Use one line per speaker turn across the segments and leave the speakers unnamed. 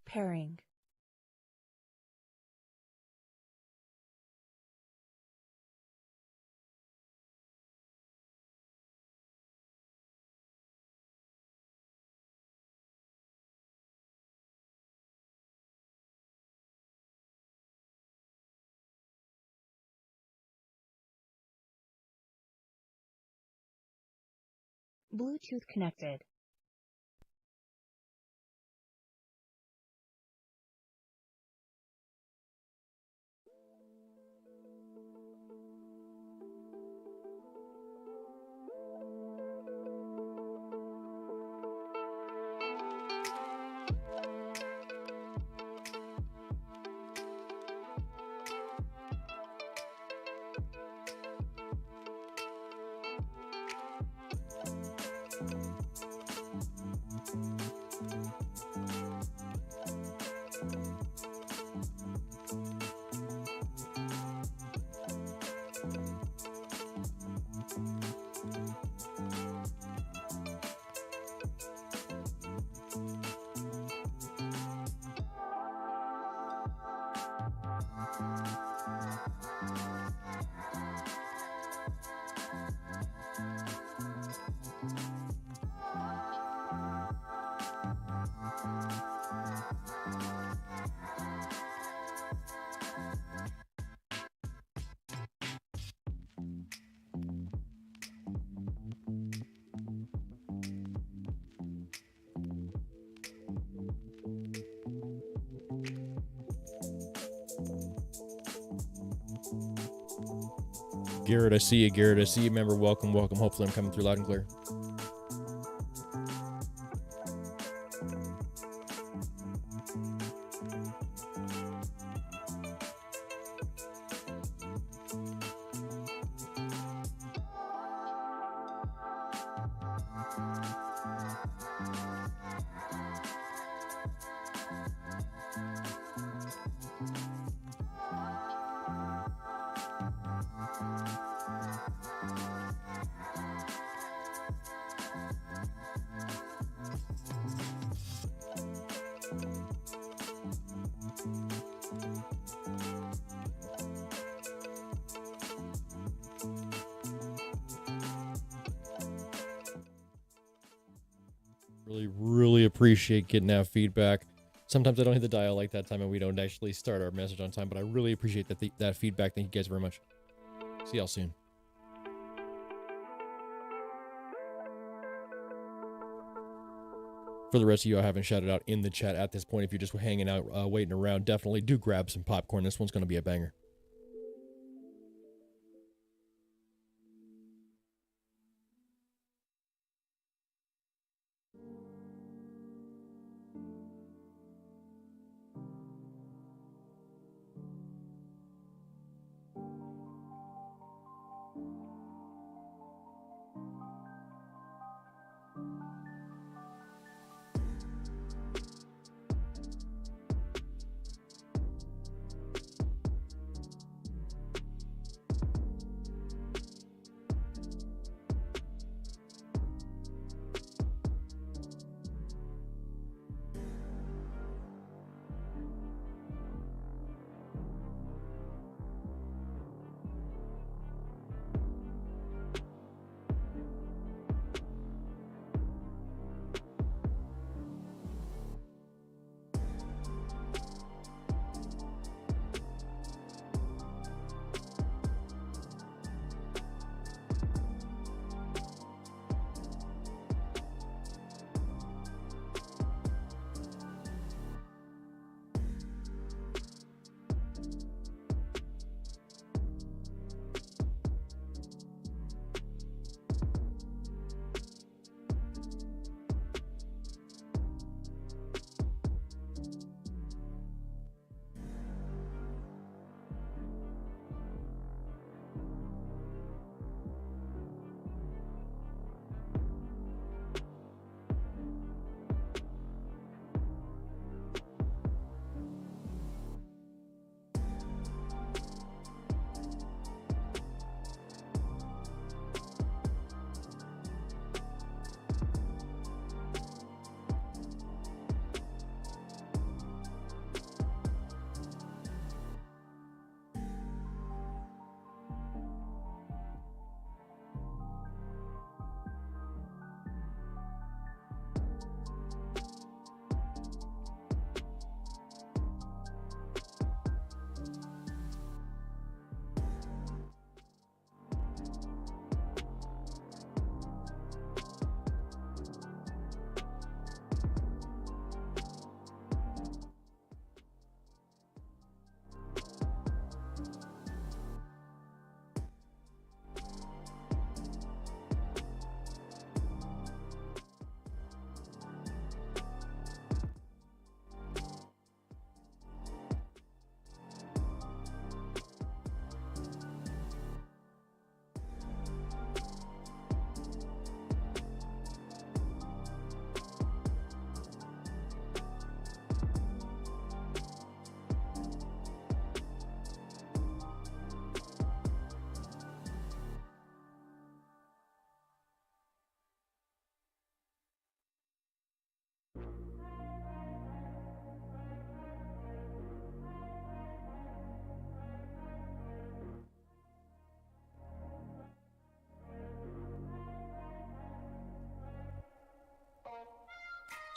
Pairing. Bluetooth connected.
Garrett, I see you. Garrett, I see you. Member, welcome, welcome. Hopefully I'm coming through loud and clear. Really appreciate getting that feedback. Sometimes I don't hit the dial like that time and we don't actually start our message on time, but I really appreciate that feedback. Thank you guys very much. See y'all soon. For the rest of you I haven't shouted out in the chat at this point, if you're just hanging out, waiting around, definitely do grab some popcorn. This one's going to be a banger.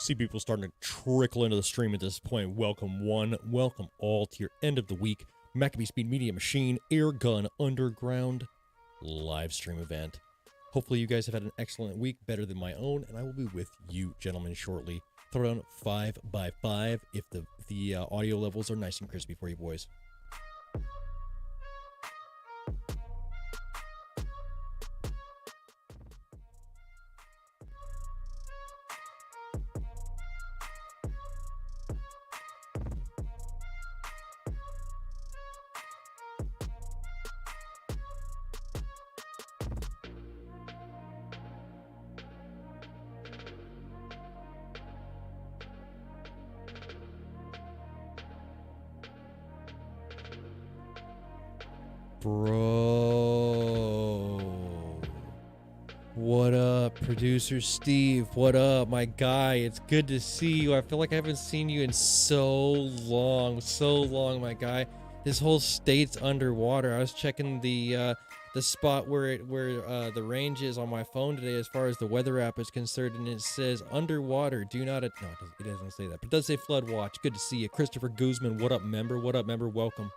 See people starting to trickle into the stream at this point. Welcome one, welcome all to your end of the week MACABESPEED Media Machine Air Gun Underground live stream event. Hopefully you guys have had an excellent week, better than my own, and I will be with you gentlemen shortly. Throw down 5x5 if the audio levels are nice and crispy for you boys. Bro, what up, producer Steve? What up, my guy? It's good to see you. I feel like I haven't seen you in so long, my guy. This whole state's underwater. I was checking the spot where the range is on my phone today as far as the weather app is concerned, and it says underwater. Do not. No, it doesn't say that, but it does say flood watch. Good to see you, Christopher Guzman. What up, member? What up, member? Welcome.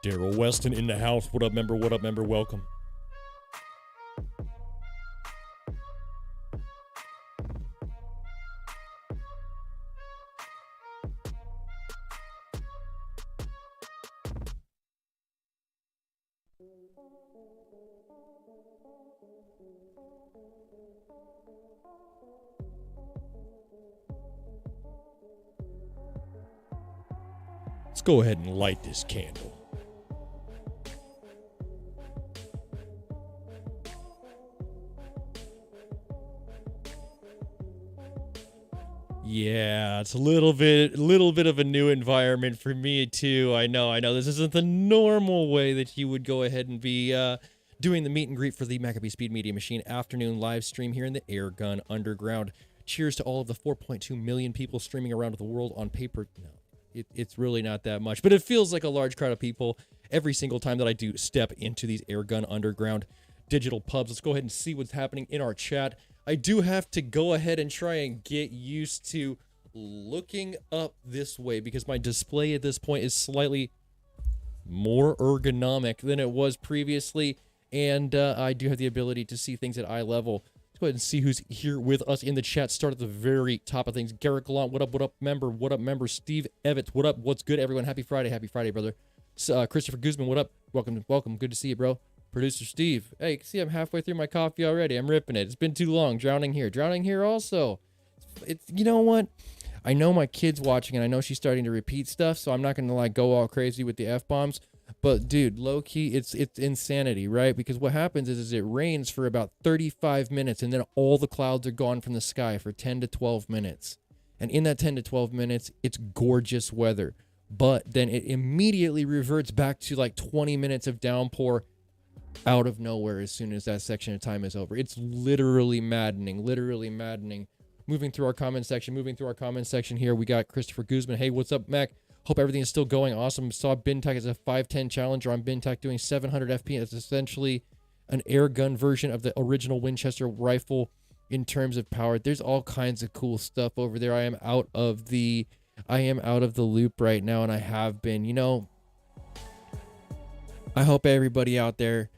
Daryl Weston in the house. What up, member? What up, member? Welcome. Let's go ahead and light this candle. Yeah, it's a little bit of a new environment for me too. I know. This isn't the normal way that you would go ahead and be doing the meet and greet for the MACABESPEED Media Machine afternoon live stream here in the Air Gun Underground. Cheers to all of the 4.2 million people streaming around the world on paper. No, it's really not that much, but it feels like a large crowd of people every single time that I do step into these Air Gun Underground digital pubs. Let's go ahead and see what's happening in our chat. I do have to go ahead and try and get used to looking up this way because my display at this point is slightly more ergonomic than it was previously, and I do have the ability to see things at eye level. Let's go ahead and see who's here with us in the chat. Start at the very top of things. Garrett Gallant, what up, member? What up, member? Steve Evans, what up? What's good, everyone? Happy Friday, brother. Christopher Guzman, what up? Welcome. Good to see you, bro. Producer Steve, hey, see, I'm halfway through my coffee already. I'm ripping it. It's been too long. Drowning here also. It's you know what? I know my kid's watching, and I know she's starting to repeat stuff, so I'm not gonna like go all crazy with the F-bombs. But dude, low key, it's insanity, right? Because what happens is it rains for about 35 minutes, and then all the clouds are gone from the sky for 10 to 12 minutes. And in that 10 to 12 minutes, it's gorgeous weather. But then it immediately reverts back to like 20 minutes of downpour out of nowhere as soon as that section of time is over. It's literally maddening. Moving through our comment section here, we got Christopher Guzman. Hey, what's up, Mac? Hope everything is still going awesome. Saw Bintac as a 510 Challenger on Bintac doing 700 FPS. It's essentially an air gun version of the original Winchester rifle in terms of power. There's all kinds of cool stuff over there. I am out of the loop right now, and I have been, you know, I hope everybody out there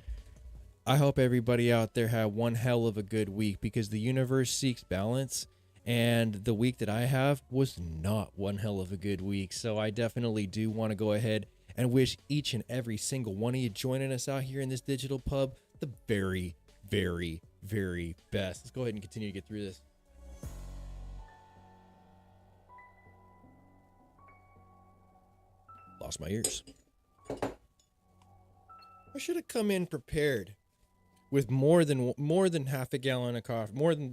had one hell of a good week, because the universe seeks balance, and the week that I have was not one hell of a good week. So I definitely do want to go ahead and wish each and every single one of you joining us out here in this digital pub the very, very, very best. Let's go ahead and continue to get through this. Lost my ears. I should have come in prepared with more than half a gallon of coffee, more than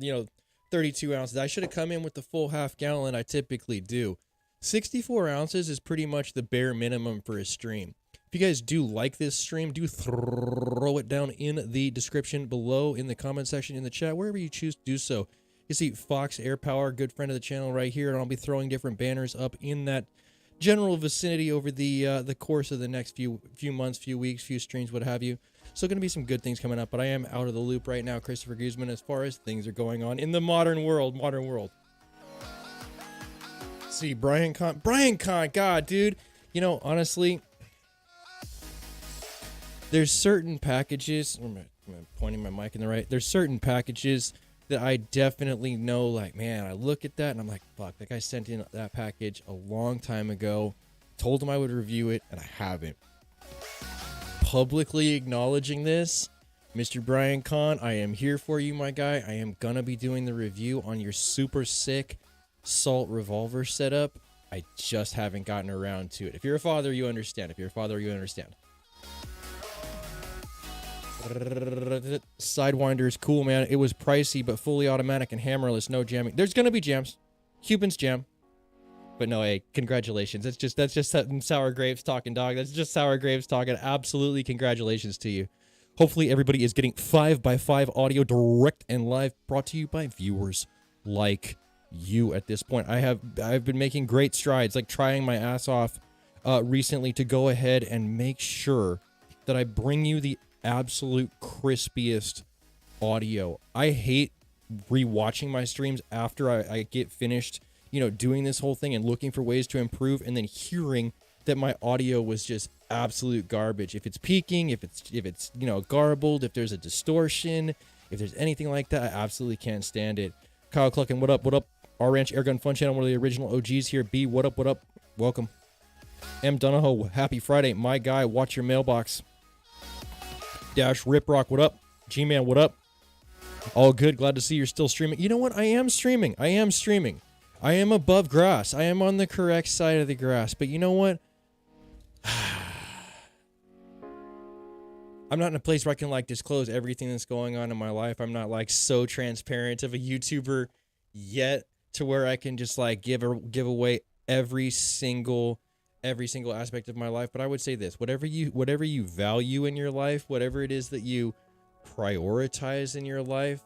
32 ounces. I should have come in with the full half gallon I typically do. 64 ounces is pretty much the bare minimum for a stream. If you guys do like this stream, do throw it down in the description below, in the comment section, in the chat, wherever you choose to do so. You see Fox Air Power, good friend of the channel right here, and I'll be throwing different banners up in that general vicinity over the course of the next few months, few weeks, few streams, what have you. So going to be some good things coming up, but I am out of the loop right now, Christopher Guzman, as far as things are going on in the modern world. See, Brian Con, God, dude, honestly, there's certain packages, I'm pointing my mic in the right, there's certain packages that I definitely know, like, man, I look at that and I'm like, fuck, that guy sent in that package a long time ago, told him I would review it, and I haven't. Publicly acknowledging this, Mr. Brian Con, I am here for you, my guy. I am gonna be doing the review on your super sick Salt revolver setup. I just haven't gotten around to it. If you're a father, you understand. Sidewinder is cool, man. It was pricey, but fully automatic and hammerless, no jamming. There's gonna be jams. Cubans jam. But no, hey, congratulations. That's just Sour Grapes talking, dog. That's just Sour Grapes talking. Absolutely congratulations to you. Hopefully everybody is getting 5x5 audio direct and live, brought to you by viewers like you at this point. I've been making great strides, like trying my ass off recently to go ahead and make sure that I bring you the absolute crispiest audio. I hate rewatching my streams after I get finished, doing this whole thing and looking for ways to improve, and then hearing that my audio was just absolute garbage. If it's peaking, if it's garbled, if there's a distortion, if there's anything like that, I absolutely can't stand it. Kyle Cluckin, what up? Our Ranch Airgun Fun Channel, one of the original OGs here. B, what up? Welcome. M Donahoe, happy Friday. My guy, watch your mailbox. Dash Riprock, what up? G-Man, what up? All good, glad to see you're still streaming. You know what? I am streaming. I am above grass. I am on the correct side of the grass. But you know what? I'm not in a place where I can disclose everything that's going on in my life. I'm not so transparent of a YouTuber yet to where I can just give away every single aspect of my life. But I would say this: whatever you value in your life, whatever it is that you prioritize in your life,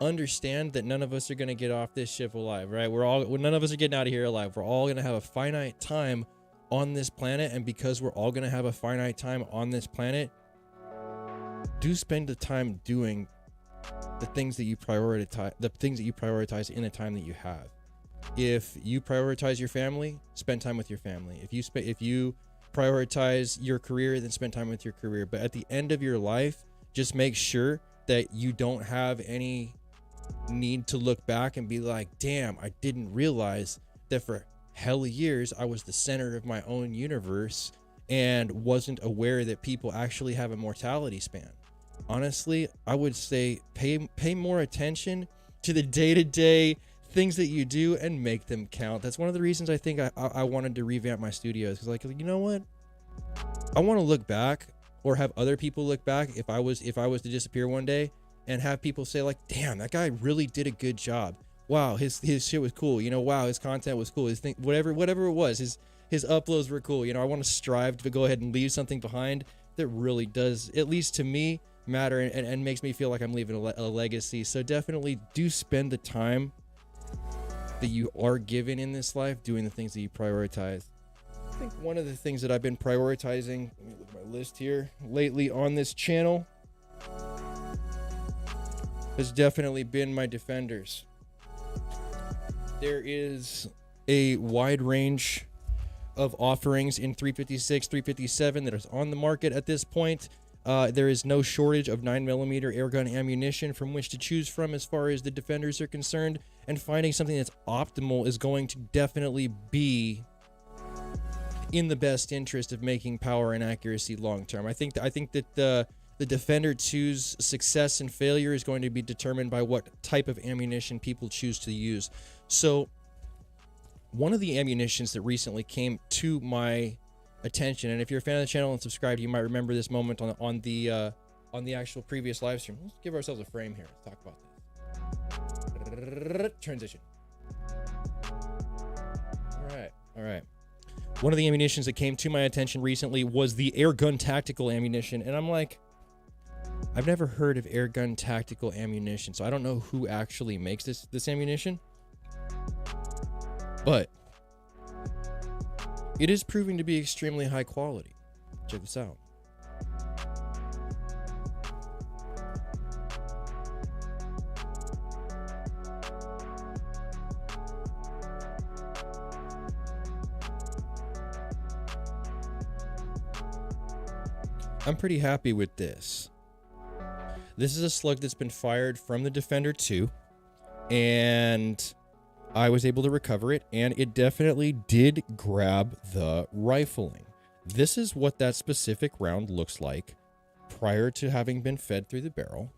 understand that none of us are going to get off this ship alive, right? None of us are getting out of here alive. We're all going to have a finite time on this planet, and because we're all going to have a finite time on this planet, do spend the time doing the things that you prioritize in the time that you have. If you prioritize your family, spend time with your family. If you prioritize your career, then spend time with your career. But at the end of your life, just make sure that you don't have any need to look back and be like, damn, I didn't realize that for hella years I was the center of my own universe and wasn't aware that people actually have a mortality span. Honestly, I would say pay more attention to the day-to-day things that you do and make them count. That's one of the reasons I think I wanted to revamp my studios, because you know what, I want to look back, or have other people look back, if I was to disappear one day, and have people say damn, that guy really did a good job. Wow, his shit was cool. Wow, his content was cool. His thing, whatever it was, his uploads were cool. I want to strive to go ahead and leave something behind that really does, at least to me, matter and makes me feel like I'm leaving a legacy. So definitely do spend the time that you are given in this life doing the things that you prioritize. I think one of the things that I've been prioritizing, let me look at my list here, lately on this channel has definitely been my defenders. There is a wide range of offerings in 356, 357 that is on the market at this point. There is no shortage of 9mm airgun ammunition from which to choose from as far as the defenders are concerned, and finding something that's optimal is going to definitely be in the best interest of making power and accuracy long term. I think that the Defender 2's success and failure is going to be determined by what type of ammunition people choose to use. So one of the ammunitions that recently came to my attention, and if you're a fan of the channel and subscribed, you might remember this moment on the actual previous live stream. Let's give ourselves a frame here. Let's talk about this. Transition. All right. One of the ammunitions that came to my attention recently was the airgun tactical ammunition, and I'm like, I've never heard of airgun tactical ammunition, so I don't know who actually makes this ammunition, but it is proving to be extremely high quality. Check this out. I'm pretty happy with this. This is a slug that's been fired from the Defender 2, and I was able to recover it, and it definitely did grab the rifling. This is what that specific round looks like prior to having been fed through the barrel.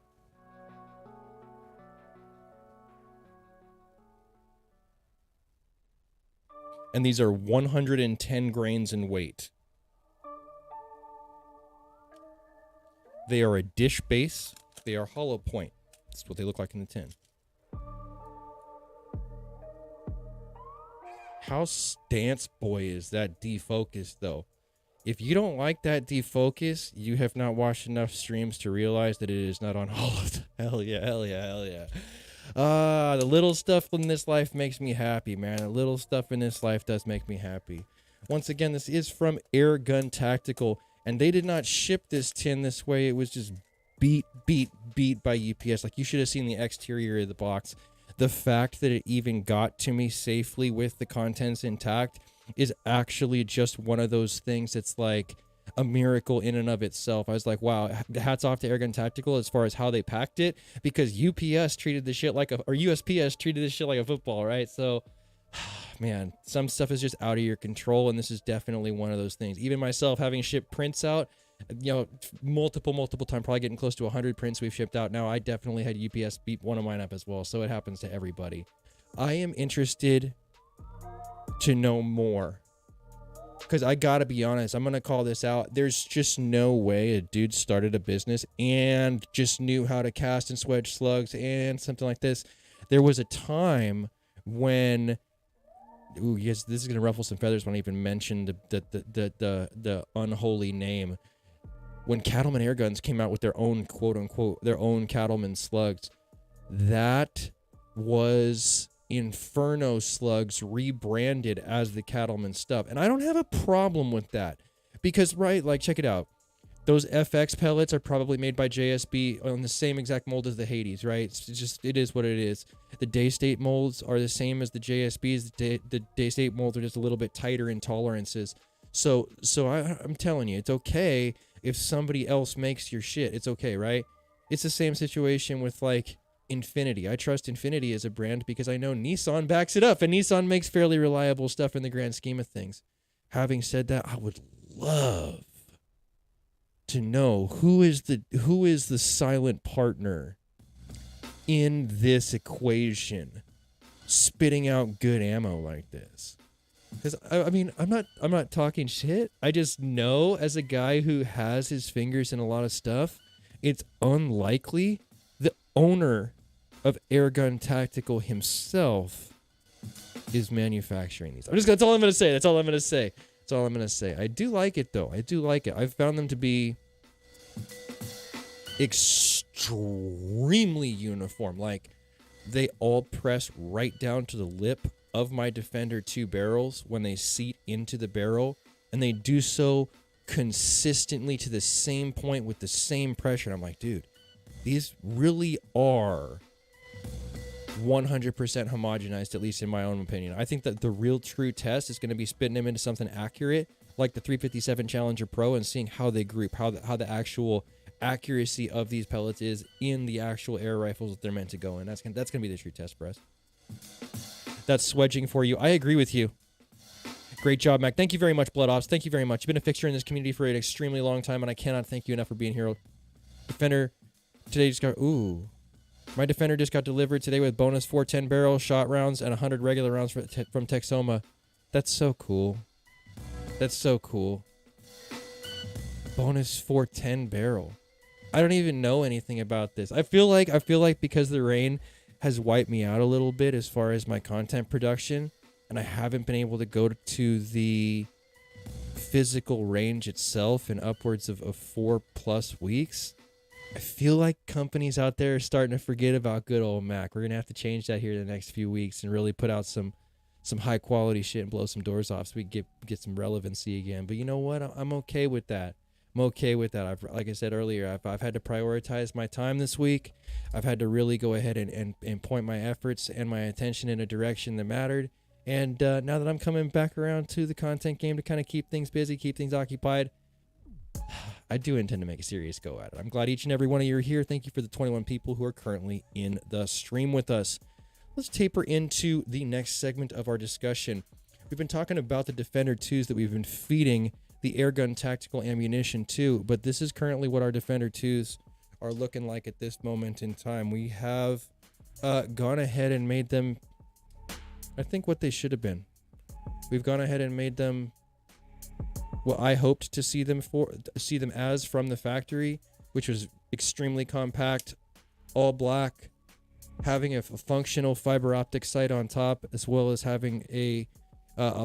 And these are 110 grains in weight. They are a dish base. They are hollow point. That's what they look like in the tin. How stance boy is that defocus though? If you don't like that defocus, you have not watched enough streams to realize that it is not on all of them. Hell yeah, hell yeah, hell yeah. The little stuff in this life makes me happy, man. The little stuff in this life does make me happy. Once again, this is from Airgun Tactical, and they did not ship this tin this way. It was just beat by UPS. Like, you should have seen the exterior of the box. The fact that it even got to me safely with the contents intact is actually just one of those things that's like a miracle in and of itself. I was like, wow, hats off to Airgun Tactical as far as how they packed it, because UPS treated this shit like a, or USPS treated this shit like a football, right? So, man, some stuff is just out of your control, and this is definitely one of those things. Even myself, having shipped prints out, you know, multiple times, probably getting close to 100 prints we've shipped out now, I definitely had UPS beat one of mine up as well. So it happens to everybody. I am interested to know more, because I gotta be honest, I'm gonna call this out. There's just no way a dude started a business and just knew how to cast and swedge slugs and something like this. There was a time when, ooh, yes, this is gonna ruffle some feathers when I even mention the unholy name. When Cattleman Airguns came out with their own, quote unquote, their own Cattleman slugs, that was Inferno slugs rebranded as the Cattleman stuff. And I don't have a problem with that, because, right, like, check it out. Those FX pellets are probably made by JSB on the same exact mold as the Hades, right? It's just, it is what it is. The day state molds are the same as the JSBs. The day state molds are just a little bit tighter in tolerances. So I'm telling you, it's okay if somebody else makes your shit. It's okay, right? It's the same situation with, like, Infinity. I trust Infinity as a brand because I know Nissan backs it up, and Nissan makes fairly reliable stuff in the grand scheme of things. Having said that, I would love to know who is the silent partner in this equation, spitting out good ammo like this. Because I mean, I'm not talking shit. I just know, as a guy who has his fingers in a lot of stuff, it's unlikely the owner of Airgun Tactical himself is manufacturing these. That's all I'm gonna say. That's all I'm gonna say. That's all I'm gonna say. I do like it though. I do like it. I've found them to be extremely uniform. Like, they all press right down to the lip of my Defender 2 barrels when they seat into the barrel, and they do so consistently to the same point with the same pressure. And I'm like, dude, these really are 100% homogenized, at least in my own opinion. I think that the real true test is going to be spitting them into something accurate, like the 357 Challenger Pro, and seeing how they group, how the actual accuracy of these pellets is in the actual air rifles that they're meant to go in. That's gonna be the true test for us. That's swedging for you. I agree with you. Great job, Mac. Thank you very much, Blood Ops. Thank you very much. You've been a fixture in this community for an extremely long time, and I cannot thank you enough for being here. Defender today just got... Ooh. My Defender just got delivered today with bonus 410 barrel shot rounds and 100 regular rounds from Texoma. That's so cool. That's so cool. Bonus 410 barrel. I don't even know anything about this. I feel like because the rain has wiped me out a little bit as far as my content production, and I haven't been able to go to the physical range itself in upwards of 4+ weeks. I feel like companies out there are starting to forget about good old Mac. We're gonna have to change that here in the next few weeks and really put out some high quality shit and blow some doors off so we get some relevancy again. But you know what? I'm okay with that. I'm okay with that. Like I said earlier, I've had to prioritize my time this week. I've had to really go ahead and point my efforts and my attention in a direction that mattered. And now that I'm coming back around to the content game to kind of keep things busy, keep things occupied, I do intend to make a serious go at it. I'm glad each and every one of you are here. Thank you for the 21 people who are currently in the stream with us. Let's taper into the next segment of our discussion. We've been talking about the Defender 2s that we've been feeding the airgun tactical ammunition to, but this is currently what our Defender 2s are looking like at this moment in time. We have gone ahead and made them, I think, what they should have been. We've gone ahead and made them what I hoped to see them as from the factory, which was extremely compact, all black, having a functional fiber optic sight on top, as well as having a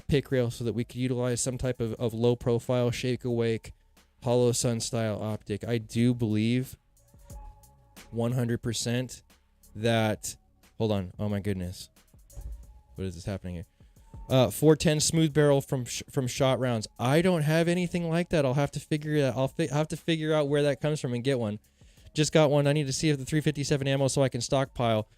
pick rail so that we could utilize some type of low profile shake awake hollow sun style optic. I do believe 100% that, hold on, oh my goodness, what is this happening here? 410 smooth barrel from shot rounds. I don't have anything like that. I'll have to figure it out. I'll have to figure out where that comes from and get one. Just got one. I need to see if the 357 ammo so I can stockpile.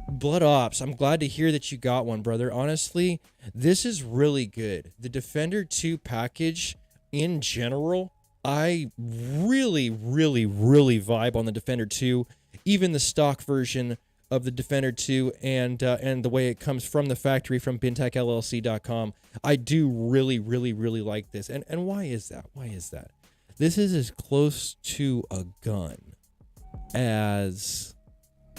Blood Ops, I'm glad to hear that you got one, brother. Honestly, this is really good. The Defender 2 package in general, I really, really, really vibe on the Defender 2. Even the stock version of the Defender 2 and the way it comes from the factory from bintechllc.com. I do really, really, really like this. And why is that? Why is that? This is as close to a gun as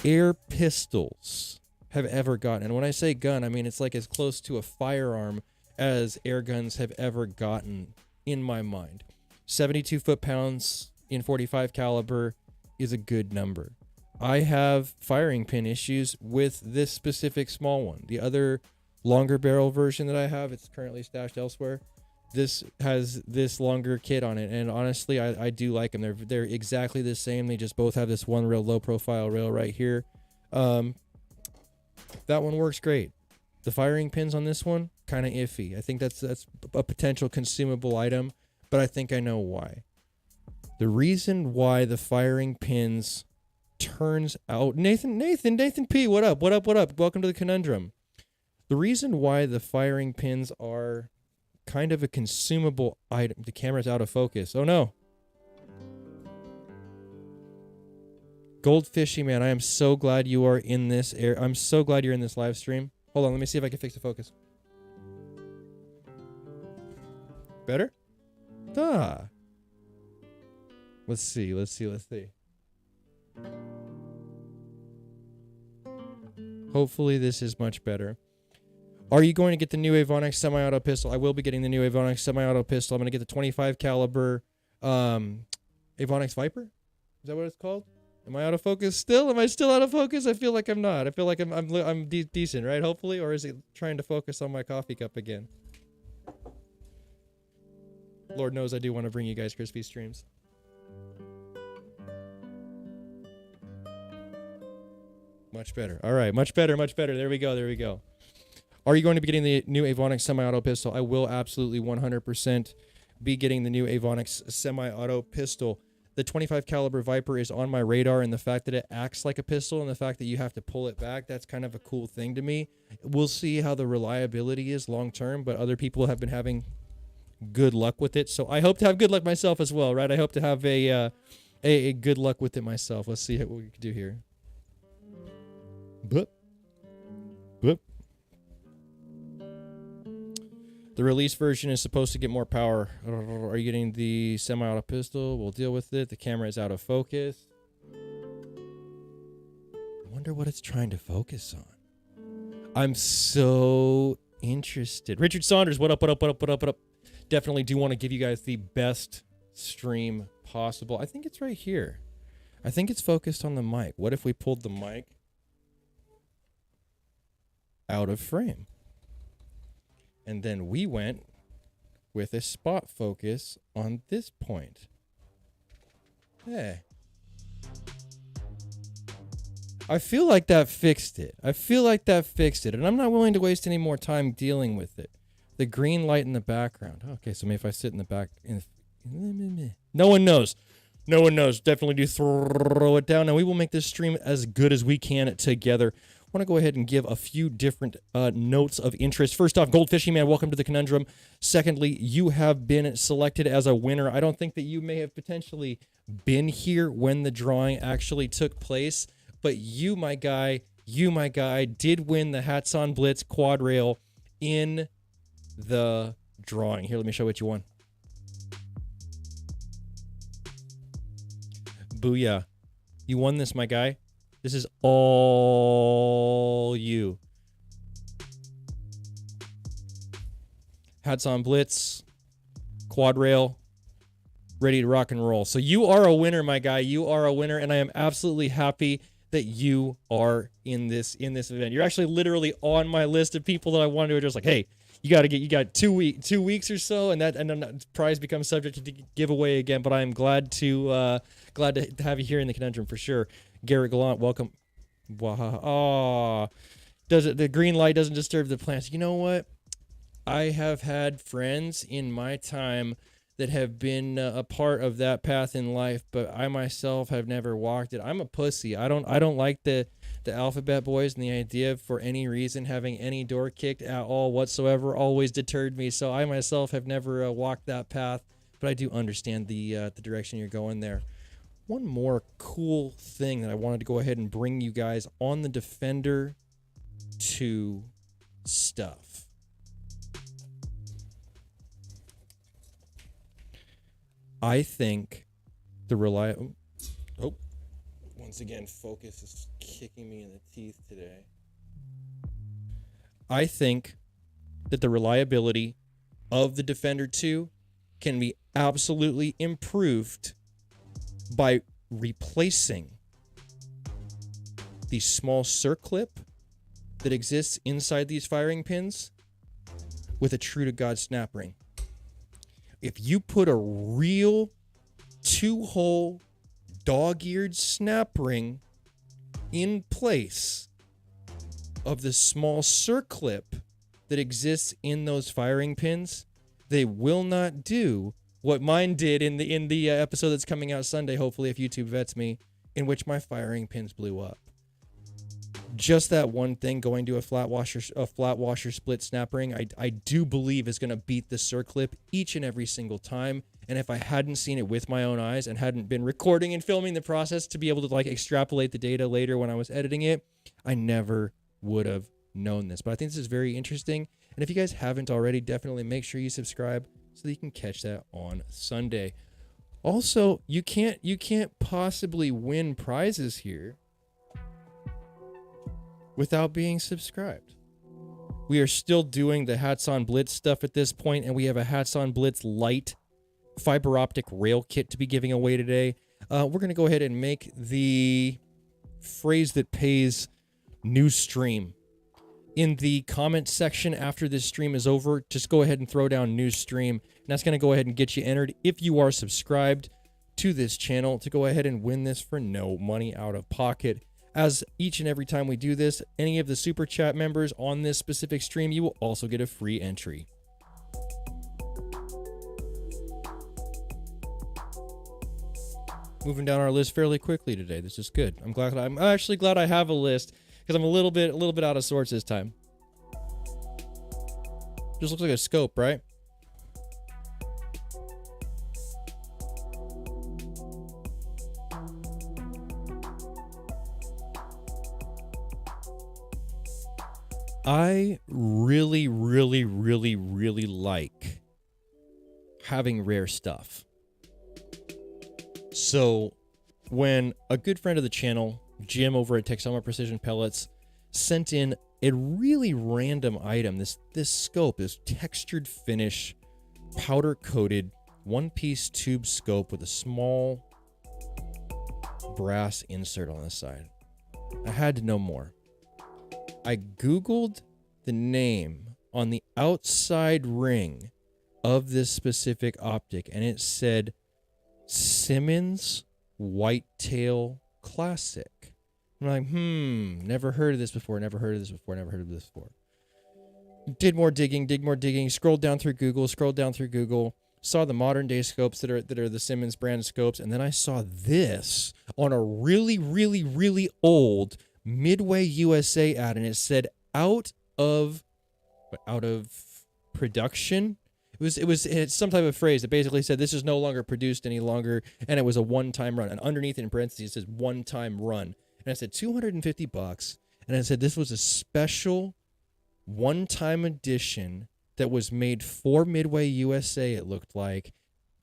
air pistols have ever gotten. And when I say gun, I mean it's like as close to a firearm as air guns have ever gotten in my mind. 72 foot-pounds in 45 caliber is a good number. I have firing pin issues with this specific small one. The other longer barrel version that I have, it's currently stashed elsewhere. This has this longer kit on it, and honestly, I do like them. They're exactly the same. They just both have this one real low profile rail right here. That one works great. The firing pins on this one, kind of iffy. I think that's a potential consumable item, but I think I know why. The reason why the firing pins turns out, Nathan P, what up? Welcome to the conundrum. The reason why the firing pins are kind of a consumable item. The camera's out of focus. Oh no. Goldfishy man, I am so glad you are in this air. I'm so glad you're in this live stream. Hold on, let me see if I can fix the focus. Better? Ah. Let's see. Hopefully this is much better. Are you going to get the new Avonix semi-auto pistol? I will be getting the new Avonix semi-auto pistol. I'm going to get the 25 caliber Avonix Viper. Is that what it's called? Am I out of focus still? Am I still out of focus? I feel like I'm not. I feel like I'm decent, right? Hopefully, or is it trying to focus on my coffee cup again? Lord knows I do want to bring you guys crispy streams. Much better. All right, much better. There we go. Are you going to be getting the new Avonix semi-auto pistol? I will absolutely 100% be getting the new Avonix semi-auto pistol. the 25 caliber Viper is on my radar, and the fact that it acts like a pistol and the fact that you have to pull it back, that's kind of a cool thing to me. We'll see how the reliability is long term, but other people have been having good luck with it, so I hope to have good luck myself as well, right? I hope to have a good luck with it myself. Let's see what we can do here. Boop. Boop. The release version is supposed to get more power. Are you getting the semi-auto pistol? We'll deal with it. The camera is out of focus. I wonder what it's trying to focus on. I'm so interested. Richard Saunders, what up, what up, what up, what up, what up? Definitely do want to give you guys the best stream possible. I think it's right here. I think it's focused on the mic. What if we pulled the mic out of frame? And then we went with a spot focus on this point. Hey. I feel like that fixed it. And I'm not willing to waste any more time dealing with it. The green light in the background. Okay, so maybe if I sit in the back... No one knows. No one knows. Definitely do throw it down. Now, we will make this stream as good as we can together. I want to go ahead and give a few different notes of interest. First off, Goldfishy Man, welcome to the conundrum. Secondly, you have been selected as a winner. I don't think that you may have potentially been here when the drawing actually took place, but you, my guy, did win the Hats on Blitz quad rail in the drawing. Here, let me show what you won. Booyah. You won this, my guy. This is all you. Hats on Blitz, quad rail, ready to rock and roll. So you are a winner, my guy. You are a winner, and I am absolutely happy that you are in this event. You're actually literally on my list of people that I wanted to address. Like, hey, you got 2 weeks or so, and then the prize becomes subject to giveaway again. But I am glad to have you here in the conundrum for sure. Garrett Gallant, welcome. Wow. The green light doesn't disturb the plants. You know what? I have had friends in my time that have been a part of that path in life, but I myself have never walked it. I'm a pussy. I don't like the alphabet boys, and the idea for any reason having any door kicked at all whatsoever always deterred me. So I myself have never walked that path, but I do understand the direction you're going there. One more cool thing that I wanted to go ahead and bring you guys on the Defender 2 stuff. I think the once again, focus is kicking me in the teeth today. I think that the reliability of the Defender 2 can be absolutely improved by replacing the small circlip that exists inside these firing pins with a true to God snap ring. If you put a real 2-hole dog-eared snap ring in place of the small circlip that exists in those firing pins, they will not do what mine did in the episode that's coming out Sunday, hopefully, if YouTube vets me, in which my firing pins blew up. Just that one thing, going to a flat washer split snap ring, I do believe is going to beat the circlip each and every single time. And if I hadn't seen it with my own eyes and hadn't been recording and filming the process to be able to like extrapolate the data later when I was editing it, I never would have known this. But I think this is very interesting. And if you guys haven't already, definitely make sure you subscribe so that you can catch that on Sunday. Also, you can't possibly win prizes here without being subscribed. We are still doing the Hats on Blitz stuff at this point, and we have a Hats on Blitz Lite fiber optic rail kit to be giving away today. We're going to go ahead and make the phrase that pays new stream. In the comment section after this stream is over, just go ahead and throw down new stream, and that's going to go ahead and get you entered if you are subscribed to this channel to go ahead and win this for no money out of pocket. As each and every time we do this, any of the super chat members on this specific stream, you will also get a free entry. moving down our list fairly quickly today. This is good. I'm actually glad I have a list because I'm a little bit out of sorts this time. Just looks like a scope, right? I really like having rare stuff. So when a good friend of the channel, Jim over at Texoma Precision Pellets, sent in a really random item, this scope, this textured finish, powder coated, one-piece tube scope with a small brass insert on the side. I had to know more. I Googled the name on the outside ring of this specific optic, and it said Simmons Whitetail Classic. I'm like, never heard of this before, never heard of this before. Did more digging, scrolled down through Google, saw the modern day scopes that are the Simmons brand scopes, and then I saw this on a really old Midway USA ad, and it said out of production. It's some type of phrase that basically said this is no longer produced any longer, and it was a one-time run. And underneath it in parentheses it says one-time run. And I said $250, and I said this was a special one-time edition that was made for Midway USA, it looked like,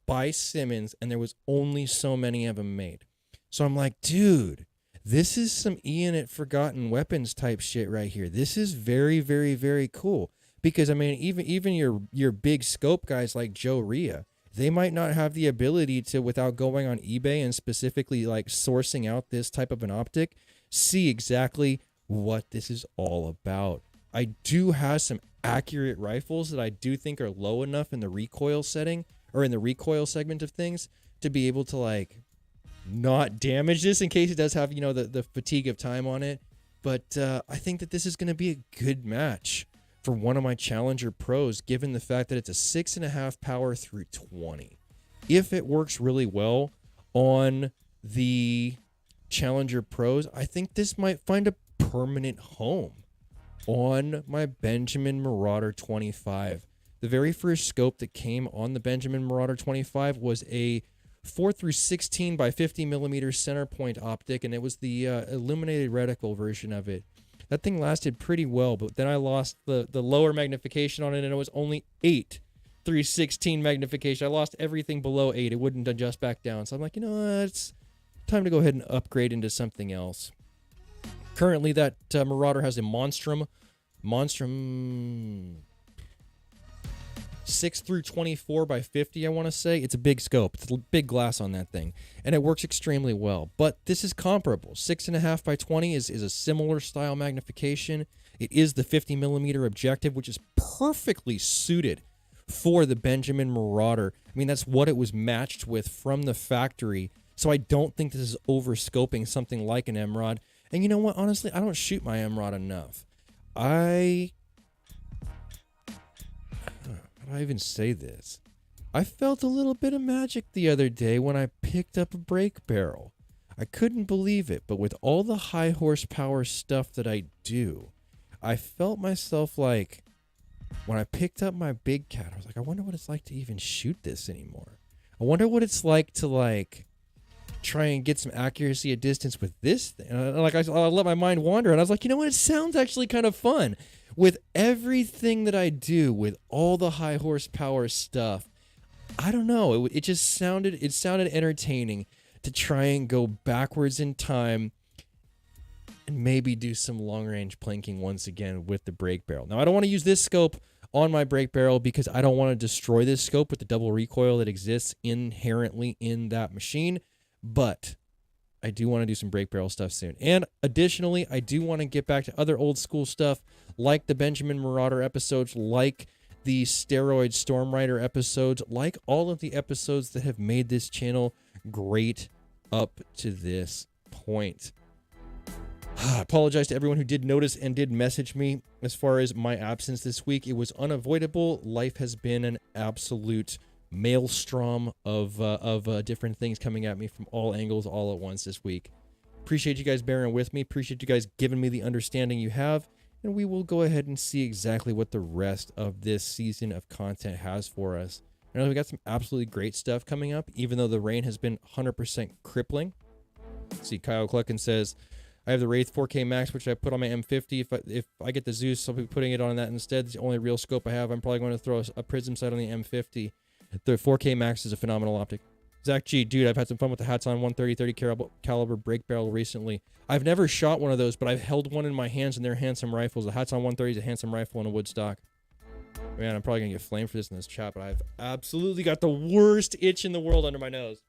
by Simmons, and there was only so many of them made. So I'm like, dude, this is some Ian at Forgotten Weapons type shit right here. This is very cool. Because, I mean, even your big scope guys like Joe Rhea, they might not have the ability to, without going on eBay and specifically like sourcing out this type of an optic, see exactly what this is all about. I do have some accurate rifles that I do think are low enough in the recoil setting, or in the recoil segment of things, to be able to like not damage this in case it does have, you know, the fatigue of time on it. But I think that this is going to be a good match for one of my Challenger Pros, given the fact that it's a 6.5 power through 20. If it works really well on the Challenger Pros, I think this might find a permanent home on my Benjamin Marauder 25. The very first scope that came on the Benjamin Marauder 25 was a 4/16 by 50 millimeter center point optic, and it was the illuminated reticle version of it. That thing lasted pretty well, but then I lost the lower magnification on it, and it was only 8/316 magnification. I lost everything below 8. It wouldn't adjust back down. So I'm like, you know what? It's time to go ahead and upgrade into something else. Currently, that Marauder has a Monstrum 6/24 by 50, I want to say. It's a big scope. It's a big glass on that thing, and it works extremely well. But this is comparable. 6.5 by 20 is a similar style magnification. It is the 50 millimeter objective, which is perfectly suited for the Benjamin Marauder. I mean, that's what it was matched with from the factory. So I don't think this is over-scoping something like an M-Rod. And you know what? Honestly, I don't shoot my M-Rod enough. How do I even say this? I felt a little bit of magic the other day when I picked up a brake barrel. I couldn't believe it, but with all the high horsepower stuff that I do, I felt myself like, when I picked up my big cat, I was like, I wonder what it's like to even shoot this anymore. I wonder what it's like to like try and get some accuracy at distance with this thing. And like I let my mind wander, and I was like, you know what? It sounds actually kind of fun. With everything that I do, with all the high horsepower stuff, I don't know. It just sounded entertaining to try and go backwards in time and maybe do some long range planking once again with the brake barrel. Now, I don't want to use this scope on my brake barrel because I don't want to destroy this scope with the double recoil that exists inherently in that machine, but I do want to do some brake barrel stuff soon. And additionally, I do want to get back to other old school stuff like the Benjamin Marauder episodes, like the Steroid Storm Rider episodes, like all of the episodes that have made this channel great up to this point. I apologize to everyone who did notice and did message me as far as my absence this week. It was unavoidable. Life has been an absolute maelstrom of different things coming at me from all angles all at once this week. Appreciate you guys bearing with me. Appreciate you guys giving me the understanding you have. And we will go ahead and see exactly what the rest of this season of content has for us. I know we got some absolutely great stuff coming up, even though the rain has been 100% crippling. See, Kyle Cluckin says, I have the Wraith 4K Max, which I put on my M50. If I get the Zeus, I'll be putting it on that instead. It's the only real scope I have. I'm probably going to throw a prism sight on the M50. The 4K Max is a phenomenal optic. Zach G, dude, I've had some fun with the Hatsan 130 caliber break barrel recently. I've never shot one of those, but I've held one in my hands, and they're handsome rifles. The Hatsan 130 is a handsome rifle and a wood stock. Man, I'm probably going to get flamed for this in this chat, but I've absolutely got the worst itch in the world under my nose.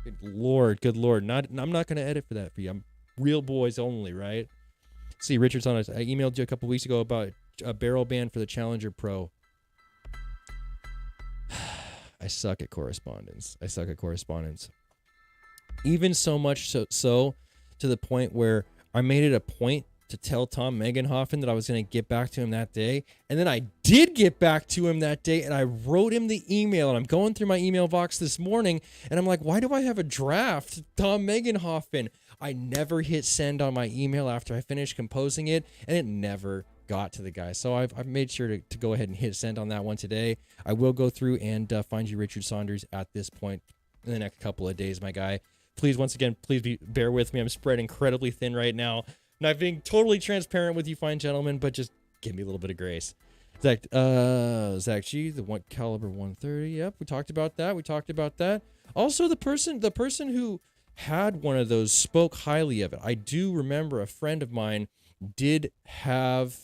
Good lord, good lord. I'm not going to edit for that for you. I'm real boys only, right? See, Richard's on us. I emailed you a couple weeks ago about a barrel band for the Challenger Pro. I suck at correspondence. Even so much so to the point where I made it a point to tell Tom Megenhofen that I was going to get back to him that day. And then I did get back to him that day, and I wrote him the email. And I'm going through my email box this morning, and I'm like, why do I have a draft? Tom Megenhofen. I never hit send on my email after I finished composing it, and it never got to the guy. So I've made sure to go ahead and hit send on that one today. I will go through and find you Richard Saunders at this point in the next couple of days, my guy. Please, once again, bear with me. I'm spread incredibly thin right now. Not being totally transparent with you fine gentlemen, but just give me a little bit of grace. Zach G, the one caliber 130. Yep, we talked about that. Also, the person who had one of those spoke highly of it. I do remember a friend of mine did have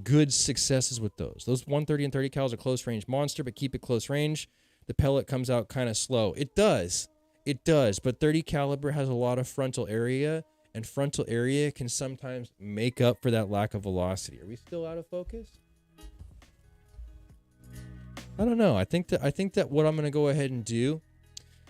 good successes with those. Those 130 and 30 cals are close range monster, but keep it close range. The pellet comes out kind of slow. It does, but 30 caliber has a lot of frontal area, and frontal area can sometimes make up for that lack of velocity. Are we still out of focus? I don't know. I think that what I'm going to go ahead and do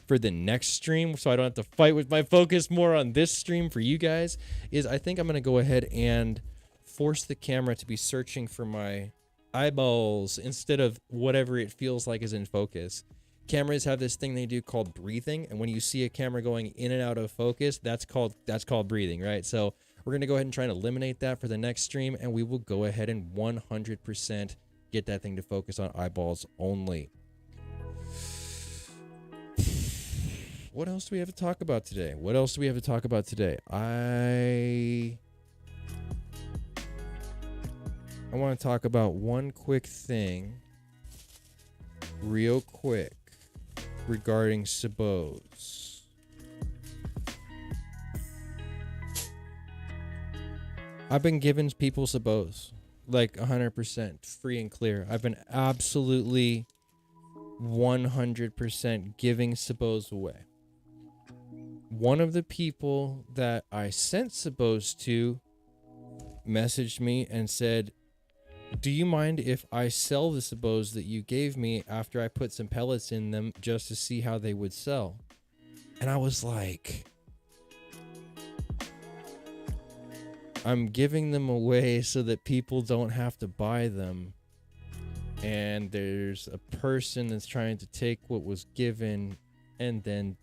for the next stream, so I don't have to fight with my focus more on this stream for you guys, is I think I'm going to go ahead and force the camera to be searching for my eyeballs instead of whatever it feels like is in focus. Cameras have this thing they do called breathing, and when you see a camera going in and out of focus, that's called breathing, right? So we're going to go ahead and try and eliminate that for the next stream, and we will go ahead and 100% get that thing to focus on eyeballs only. What else do we have to talk about today? I want to talk about one quick thing real quick regarding Sabos. I've been giving people Sabos like 100% free and clear. I've been absolutely 100% giving Sabos away. One of the people that I sent Sabos to messaged me and said, do you mind if I sell the Sabos that you gave me after I put some pellets in them just to see how they would sell? And I was like, I'm giving them away so that people don't have to buy them. And there's a person that's trying to take what was given and then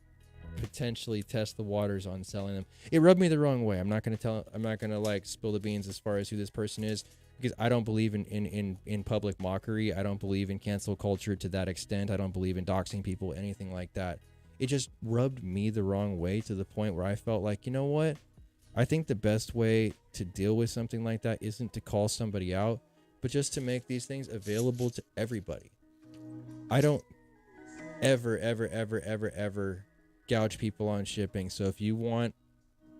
potentially test the waters on selling them. It rubbed me the wrong way. I'm not gonna like spill the beans as far as who this person is, because I don't believe in public mockery. I don't believe in cancel culture to that extent. I don't believe in doxing people, anything like that. It just rubbed me the wrong way to the point where I felt like, you know what? I think the best way to deal with something like that isn't to call somebody out, but just to make these things available to everybody. I don't ever gouge people on shipping. So if you want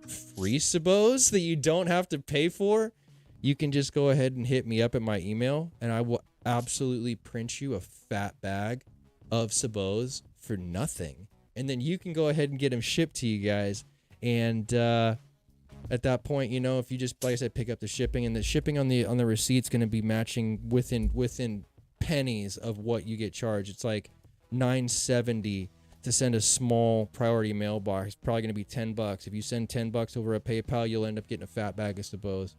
free Sabos that you don't have to pay for, you can just go ahead and hit me up at my email, and I will absolutely print you a fat bag of Sabos for nothing. And then you can go ahead and get them shipped to you guys. And at that point, you know, if you just, like I said, pick up the shipping, and the shipping on the receipt's going to be matching within pennies of what you get charged. It's like $9.70 to send a small priority mailbox. It's probably going to be $10. If you send $10 over a PayPal, you'll end up getting a fat bag of Sabos.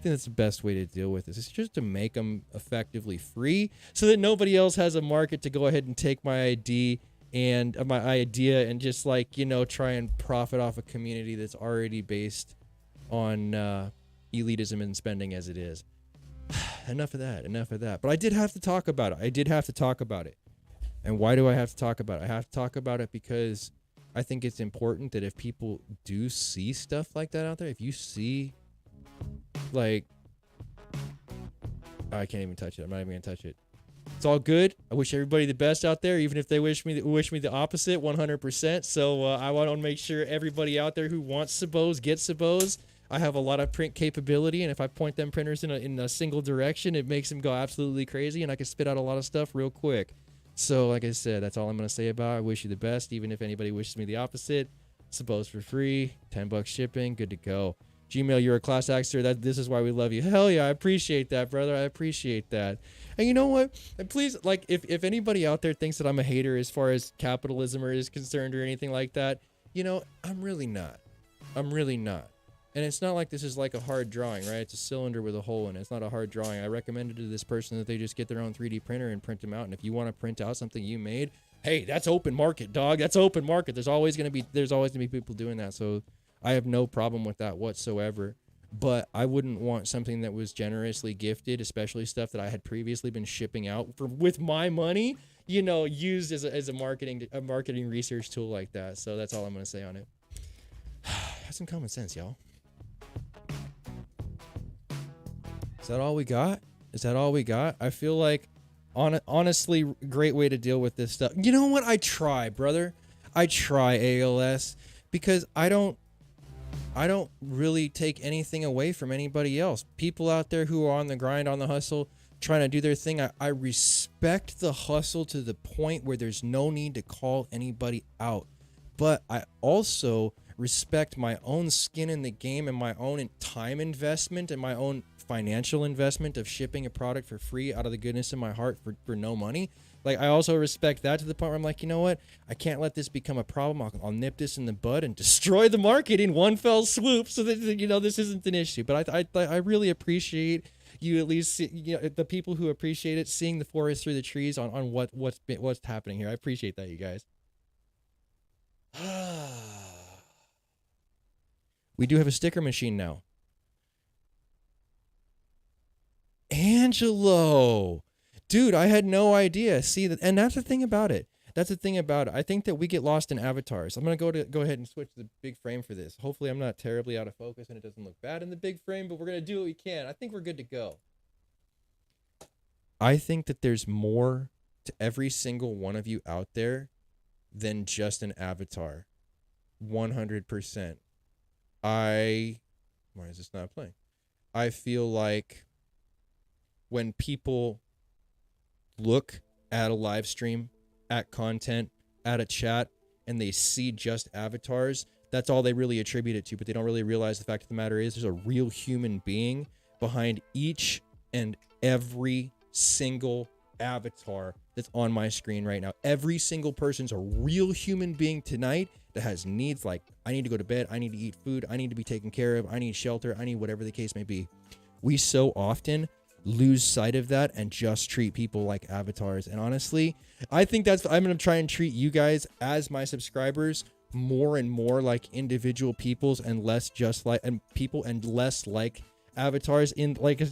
I think that's the best way to deal with this. It's just to make them effectively free so that nobody else has a market to go ahead and take my ID and my idea and just like, you know, try and profit off a community that's already based on elitism and spending as it is. Enough of that. But I did have to talk about it. And why do I have to talk about it? I have to talk about it because I think it's important that if people do see stuff like that out there, if you see, like, I can't even touch it. I'm not even gonna touch it. It's all good. I wish everybody the best out there, even if they wish me the opposite, 100%. So I want to make sure everybody out there who wants Sabos gets Sabos. I have a lot of print capability, and if I point them printers in a single direction, it makes them go absolutely crazy, and I can spit out a lot of stuff real quick. So, like I said, that's all I'm going to say about it. I wish you the best, even if anybody wishes me the opposite. Sabos for free, $10 shipping, good to go. Gmail, you're a class actor. This is why we love you. Hell yeah, I appreciate that, brother. I appreciate that. And you know what? And please, like, if anybody out there thinks that I'm a hater as far as capitalism is concerned or anything like that, you know, I'm really not. And it's not like this is like a hard drawing, right? It's a cylinder with a hole in it. It's not a hard drawing. I recommended to this person that they just get their own 3D printer and print them out. And if you want to print out something you made, hey, that's open market, dog. That's open market. There's always gonna be people doing that. So I have no problem with that whatsoever. But I wouldn't want something that was generously gifted, especially stuff that I had previously been shipping out with my money, you know, used as a marketing research tool like that. So that's all I'm gonna say on it. Have some common sense, y'all. Is that all we got? I feel like, honestly, great way to deal with this stuff. You know what? I try, brother. I try, ALS, because I don't really take anything away from anybody else. People out there who are on the grind, on the hustle, trying to do their thing, I respect the hustle to the point where there's no need to call anybody out. But I also respect my own skin in the game and my own time investment and my own financial investment of shipping a product for free out of the goodness of my heart for no money. Like, I also respect that to the point where I'm like, you know what? I can't let this become a problem. I'll nip this in the bud and destroy the market in one fell swoop so that, you know, this isn't an issue. But I really appreciate you, at least, you know, the people who appreciate it, seeing the forest through the trees on what's happening here. I appreciate that, you guys. We do have a sticker machine now. Angelo, dude, I had no idea. See that, and that's the thing about it. I think that we get lost in avatars. I'm gonna go ahead and switch to the big frame for this. Hopefully, I'm not terribly out of focus and it doesn't look bad in the big frame. But we're gonna do what we can. I think we're good to go. I think that there's more to every single one of you out there than just an avatar. 100%. Why is this not playing? I feel like when people look at a live stream, at content, at a chat, and they see just avatars, that's all they really attribute it to, but they don't really realize the fact of the matter is there's a real human being behind each and every single avatar that's on my screen right now. Every single person's a real human being tonight that has needs like, I need to go to bed, I need to eat food, I need to be taken care of, I need shelter, I need whatever the case may be. We so often lose sight of that and just treat people like avatars. And honestly, I think I'm going to try and treat you guys as my subscribers more and more like individual peoples and less just like people and less like avatars. In like a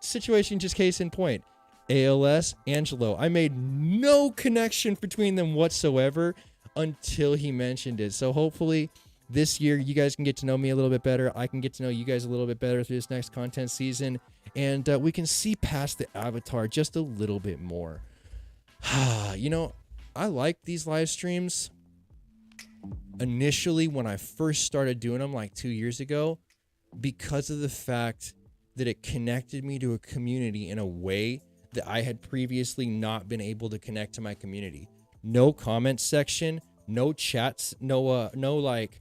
situation, just case in point, ALS, Angelo, I made no connection between them whatsoever until he mentioned it. So hopefully this year you guys can get to know me a little bit better. I can get to know you guys a little bit better through this next content season. And we can see past the avatar just a little bit more. You know, I like these live streams. Initially, when I first started doing them like 2 years ago, because of the fact that it connected me to a community in a way that I had previously not been able to connect to my community. No comment section, no chats, no like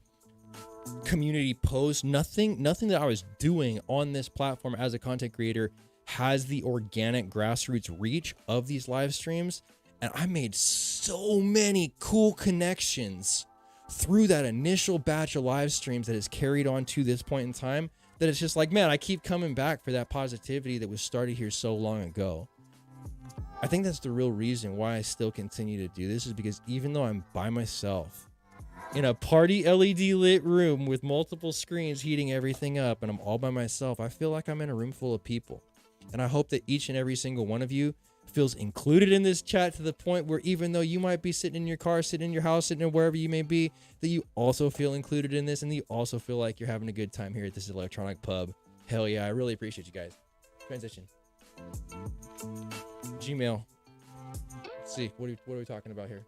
community posts, nothing that I was doing on this platform as a content creator has the organic grassroots reach of these live streams. And I made so many cool connections through that initial batch of live streams that has carried on to this point in time that it's just like, man, I keep coming back for that positivity that was started here so long ago. I think that's the real reason why I still continue to do this, is because even though I'm by myself in a party LED lit room with multiple screens heating everything up, and I'm all by myself, I feel like I'm in a room full of people. And I hope that each and every single one of you feels included in this chat, to the point where even though you might be sitting in your car, sitting in your house, sitting in wherever you may be, that you also feel included in this, and you also feel like you're having a good time here at this electronic pub. Hell yeah, I really appreciate you guys. Transition. Gmail. Let's see, what are we talking about here?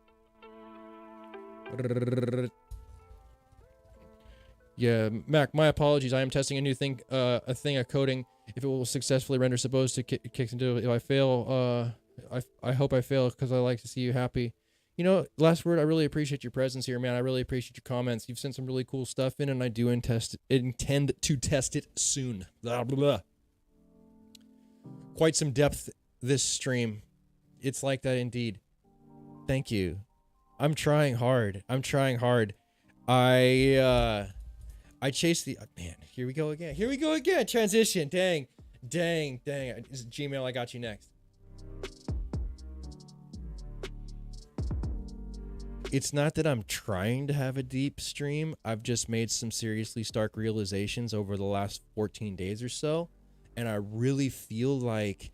Yeah, Mac, my apologies. I am testing a new thing, a coding. If it will successfully render supposed to kicks into. If I fail, I hope I fail, because I like to see you happy. You know, last word, I really appreciate your presence here, man. I really appreciate your comments. You've sent some really cool stuff in, and I do intend to test it soon. Blah, blah, blah. Quite some depth this stream. It's like that indeed. Thank you. I'm trying hard. I'm trying hard. I chased the man. Here we go again. Here we go again. Transition. Dang. Gmail, I got you next. It's not that I'm trying to have a deep stream. I've just made some seriously stark realizations over the last 14 days or so. And I really feel like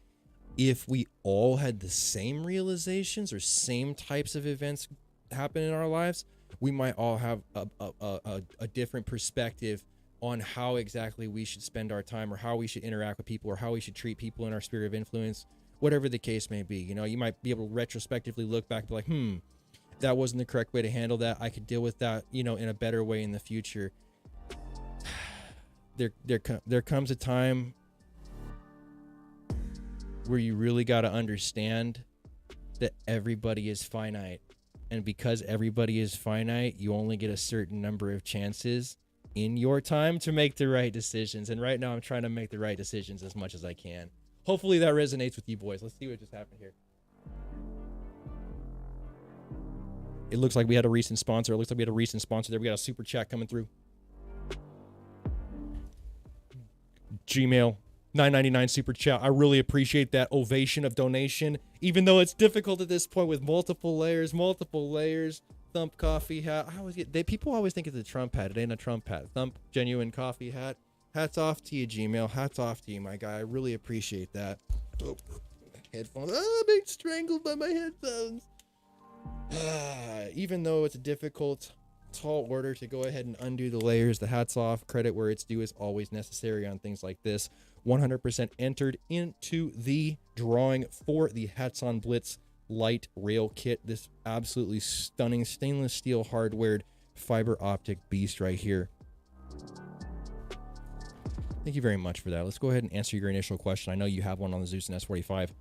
if we all had the same realizations or same types of events happen in our lives, we might all have a different perspective on how exactly we should spend our time, or how we should interact with people, or how we should treat people in our sphere of influence, whatever the case may be. You know, you might be able to retrospectively look back and be like, that wasn't the correct way to handle that. I could deal with that, you know, in a better way in the future. There comes a time where you really got to understand that everybody is finite. And because everybody is finite, you only get a certain number of chances in your time to make the right decisions. And right now I'm trying to make the right decisions as much as I can. Hopefully that resonates with you boys. Let's see what just happened here. It looks like we had a recent sponsor. It looks like we had a recent sponsor there. We got a super chat coming through. Gmail. $9.99 super chat. I really appreciate that ovation of donation, even though it's difficult at this point with multiple layers. Thump coffee hat. I always get people always think it's a Trump hat. It ain't a Trump hat. Thump genuine coffee hat. Hats off to you, Gmail. Hats off to you, my guy. I really appreciate that. Oh, headphones. I'm being strangled by my headphones. Even though it's a difficult, tall order to go ahead and undo the layers, the hats off. Credit where it's due is always necessary on things like this. 100% entered into the drawing for the Hats on Blitz light rail kit. This absolutely stunning stainless steel hardwared fiber optic beast right here. Thank you very much for that. Let's go ahead and answer your initial question. I know you have one on the SUISUN S45.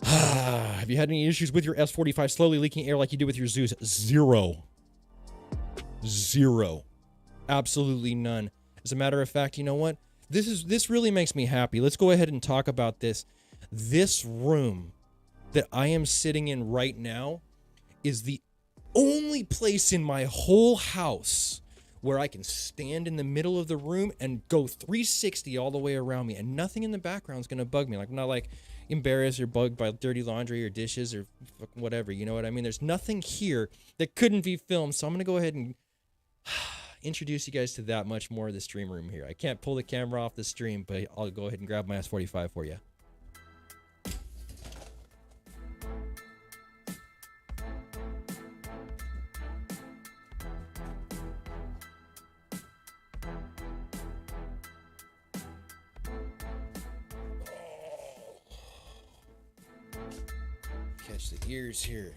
Have you had any issues with your S45 slowly leaking air like you did with your Zeus? Zero. Absolutely none. As a matter of fact, you know what? This really makes me happy. Let's go ahead and talk about this. This room that I am sitting in right now is the only place in my whole house where I can stand in the middle of the room and go 360 all the way around me, and nothing in the background is going to bug me. Like, I'm not like embarrassed or bugged by dirty laundry or dishes or whatever. You know what I mean? There's nothing here that couldn't be filmed. So I'm going to go ahead and introduce you guys to that much more of the stream room here. I can't pull the camera off the stream, but I'll go ahead and grab my S45 for you. Catch the ears here.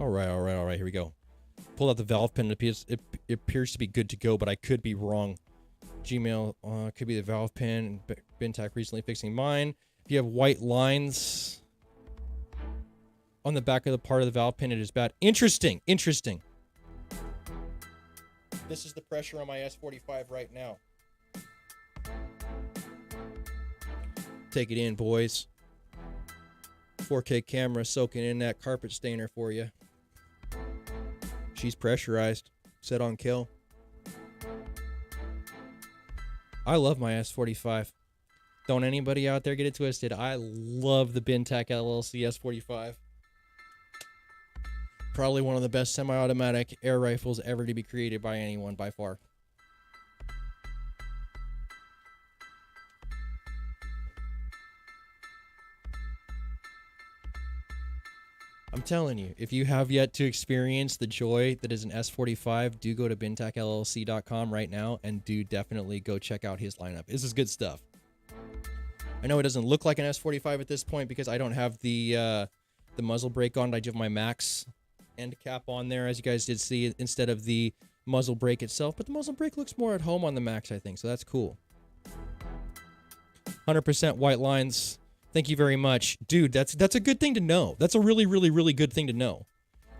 All right, here we go. Pull out the valve pin. It appears to be good to go, but I could be wrong. Gmail, could be the valve pin. Bintac recently fixing mine. If you have white lines on the back of the part of the valve pin, it is bad. Interesting. This is the pressure on my S45 right now. Take it in, boys. 4K camera soaking in that carpet stainer for you. She's pressurized, set on kill. I love my S45. Don't anybody out there get it twisted. I love the Bintac LLC S45. Probably one of the best semi-automatic air rifles ever to be created by anyone by far. I'm telling you, if you have yet to experience the joy that is an S45, do go to bintacllc.com right now and do definitely go check out his lineup. This is good stuff. I know it doesn't look like an S45 at this point because I don't have the muzzle brake on. I do have my Max end cap on there, as you guys did see, instead of the muzzle brake itself. But the muzzle brake looks more at home on the Max, I think, so that's cool. 100% white lines. Thank you very much. Dude, that's a good thing to know. That's a really, really, really good thing to know.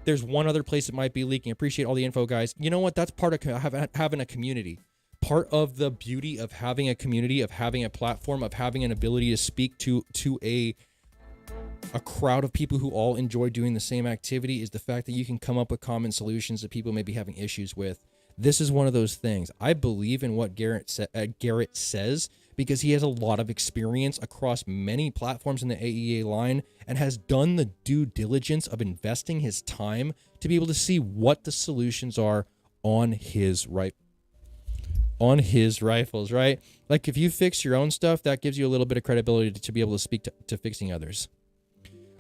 There's one other place it might be leaking. Appreciate all the info, guys. You know what? That's part of having a community. Part of the beauty of having a community, of having a platform, of having an ability to speak to a crowd of people who all enjoy doing the same activity is the fact that you can come up with common solutions that people may be having issues with. This is one of those things. I believe in what Garrett says, because he has a lot of experience across many platforms in the AEA line and has done the due diligence of investing his time to be able to see what the solutions are on his rifles, right? Like, if you fix your own stuff, that gives you a little bit of credibility to be able to speak to fixing others.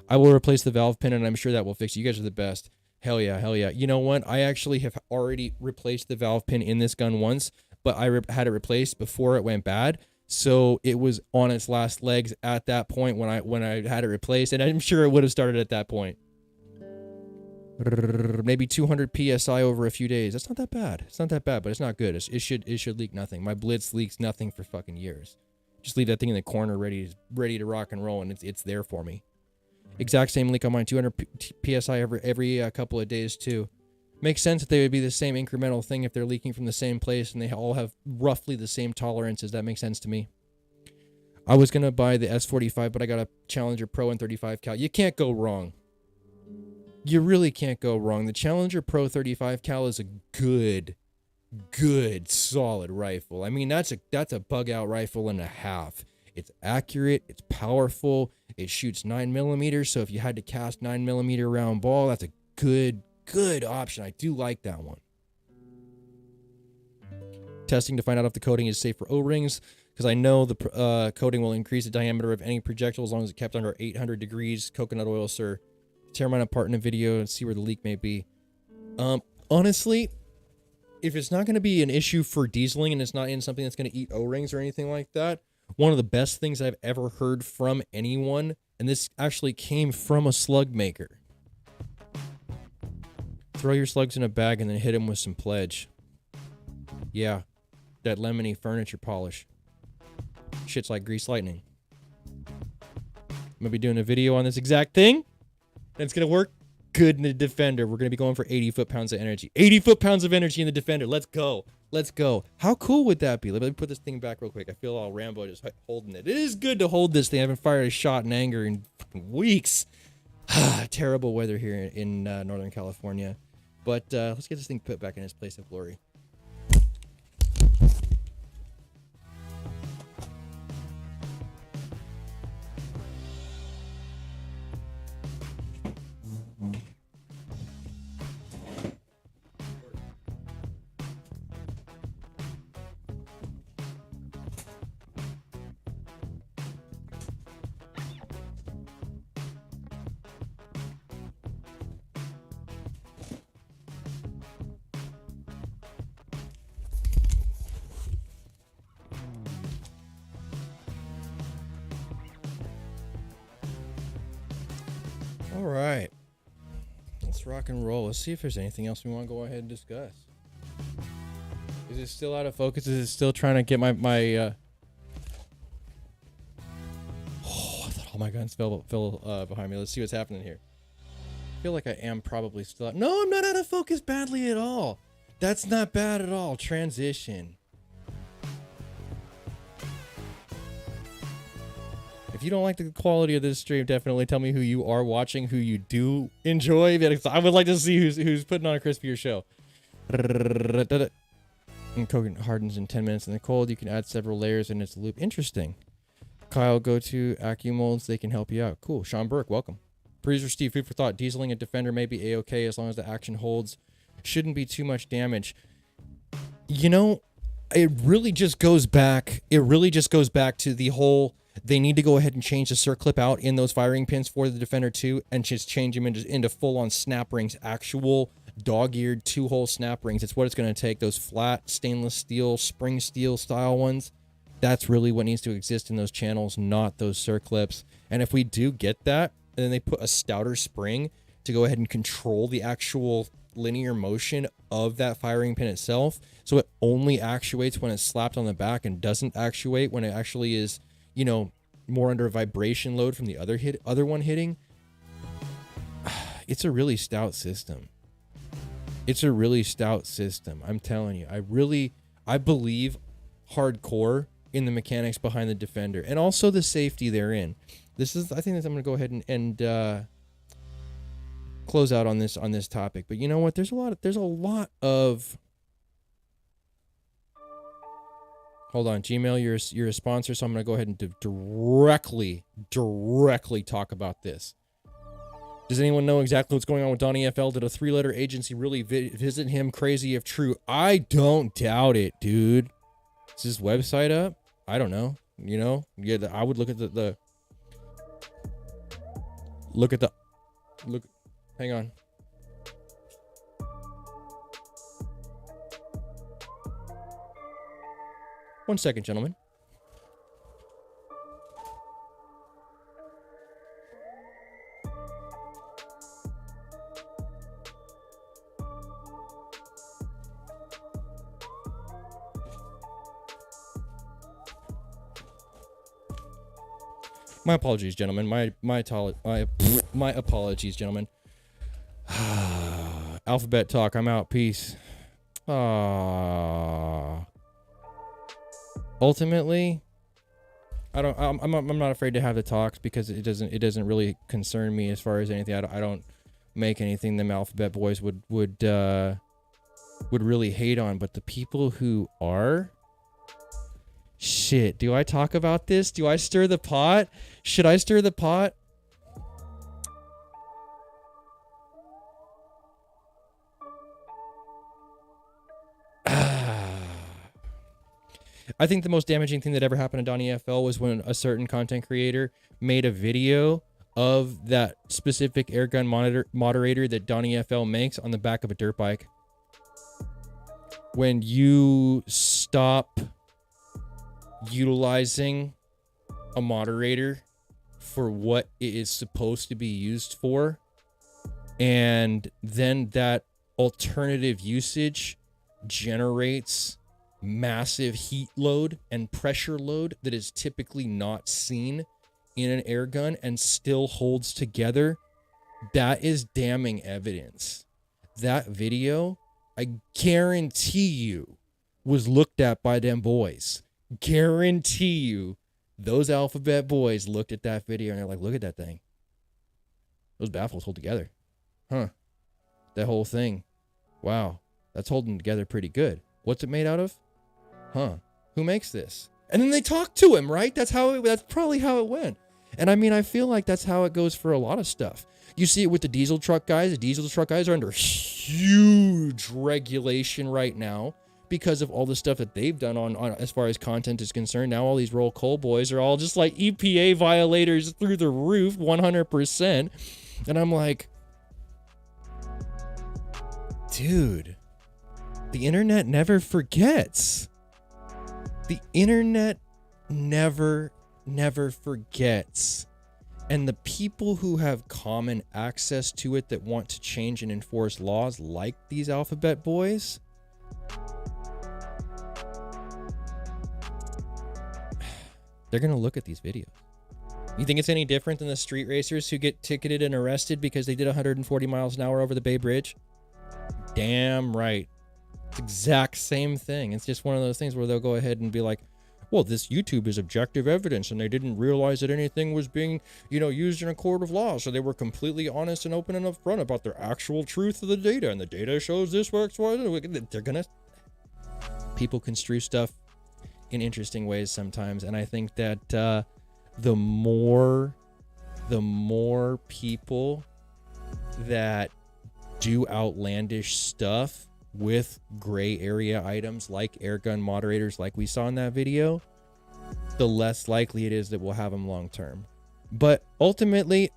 I will replace the valve pin, and I'm sure that will fix it. You guys are the best. Hell yeah, hell yeah. You know what? I actually have already replaced the valve pin in this gun once, but I had it replaced before it went bad. So it was on its last legs at that point when I had it replaced, and I'm sure it would have started at that point. Maybe 200 PSI over a few days. That's not that bad. It's not that bad, but it's not good. It should leak nothing. My Blitz leaks nothing for fucking years. Just leave that thing in the corner ready to rock and roll, and it's there for me. Exact same leak on mine, 200 PSI every couple of days too. Makes sense that they would be the same incremental thing if they're leaking from the same place and they all have roughly the same tolerances. That makes sense to me. I was going to buy the S45, but I got a Challenger Pro and 35 cal. You can't go wrong. You really can't go wrong. The Challenger Pro 35 cal is a good, solid rifle. I mean, that's a bug out rifle and a half. It's accurate. It's powerful. It shoots 9mm. So if you had to cast 9mm round ball, that's a good option. I do like that one. Testing to find out if the coating is safe for O-rings, because I know the coating will increase the diameter of any projectile as long as it's kept under 800 degrees. Coconut oil, sir. Tear mine apart in a video and see where the leak may be. Honestly, if it's not going to be an issue for dieseling and it's not in something that's going to eat O-rings or anything like that, one of the best things I've ever heard from anyone, and this actually came from a slug maker. Throw your slugs in a bag and then hit them with some pledge. Yeah, that lemony furniture polish. Shit's like grease lightning. I'm going to be doing a video on this exact thing, and it's going to work good in the Defender. We're going to be going for 80 foot-pounds of energy. 80 foot-pounds of energy in the Defender. Let's go. Let's go. How cool would that be? Let me put this thing back real quick. I feel all Rambo just holding it. It is good to hold this thing. I haven't fired a shot in anger in fucking weeks. Terrible weather here in Northern California. But let's get this thing put back in its place of glory. All right, let's rock and roll. Let's see if there's anything else we want to go ahead and discuss. Is it still out of focus? Is it still trying to get my Oh, I thought all my guns fell behind me. Let's see what's happening here. I feel like I am probably still out. No, I'm not out of focus badly at all. That's not bad at all. Transition. you don't like the quality of this stream, definitely tell me who you are watching, who you do enjoy. I would like to see who's putting on a crispier show. And coconut hardens in 10 minutes in the cold. You can add several layers in its loop. Interesting. Kyle, go to AccuMolds. They can help you out. Cool. Sean Burke, welcome. Producer Steve, food for thought. Dieseling a defender may be a-okay as long as the action holds. Shouldn't be too much damage. You know, it really just goes back. It really just goes back to the whole, they need to go ahead and change the circlip out in those firing pins for the Defender 2 and just change them into full-on snap rings, actual dog-eared 2-hole snap rings. It's what it's going to take. Those flat stainless steel, spring steel style ones. That's really what needs to exist in those channels, not those circlips. And if we do get that, and then they put a stouter spring to go ahead and control the actual linear motion of that firing pin itself, so it only actuates when it's slapped on the back and doesn't actuate when it actually is, you know, more under a vibration load from the other one hitting. It's a really stout system. It's a really stout system. I'm telling you, I believe hardcore in the mechanics behind the Defender and also the safety therein. I think that I'm going to go ahead and close out on this topic. But you know what? There's a lot of. Hold on, Gmail, you're a sponsor, so I'm going to go ahead and directly talk about this. Does anyone know exactly what's going on with Donnie FL? Did a 3-letter agency really visit him? Crazy if true. I don't doubt it, dude. Is his website up? I don't know. You know? Yeah, I would look at hang on. One second, gentlemen. My apologies, gentlemen. My apologies, gentlemen. Alphabet talk. I'm out. Peace. Ultimately, I'm not afraid to have the talks because it doesn't really concern me as far as anything. I don't make anything them Alphabet boys would really hate on, but the people who are. Shit, do I talk about this? Do I stir the pot? Should I stir the pot? I think the most damaging thing that ever happened to Donnie FL was when a certain content creator made a video of that specific airgun moderator that Donnie FL makes on the back of a dirt bike. When you stop utilizing a moderator for what it is supposed to be used for, and then that alternative usage generates massive heat load and pressure load that is typically not seen in an air gun and still holds together, that is damning evidence. That video, I guarantee you, was looked at by them boys. Guarantee you, those Alphabet boys looked at that video and they're like, look at that thing. Those baffles hold together. Huh. That whole thing. Wow. That's holding together pretty good. What's it made out of? Huh. Who makes this? And then they talk to him, right? That's probably how it went. And I mean, I feel like that's how it goes for a lot of stuff. You see it with the diesel truck guys. The diesel truck guys are under huge regulation right now because of all the stuff that they've done on as far as content is concerned. Now all these roll coal boys are all just like EPA violators through the roof, 100%. And I'm like, dude, the internet never forgets. The internet never forgets. And the people who have common access to it that want to change and enforce laws like these Alphabet boys, they're going to look at these videos. You think it's any different than the street racers who get ticketed and arrested because they did 140 miles an hour over the Bay Bridge? Damn right. It's the exact same thing. It's just one of those things where they'll go ahead and be like, well, this YouTube is objective evidence, and they didn't realize that anything was being, used in a court of law. So they were completely honest and open and upfront about their actual truth of the data, and the data shows this works. They're gonna. People construe stuff in interesting ways sometimes, and I think that the more people that do outlandish stuff with gray area items like airgun moderators like we saw in that video, the less likely it is that we'll have them long term. But ultimately,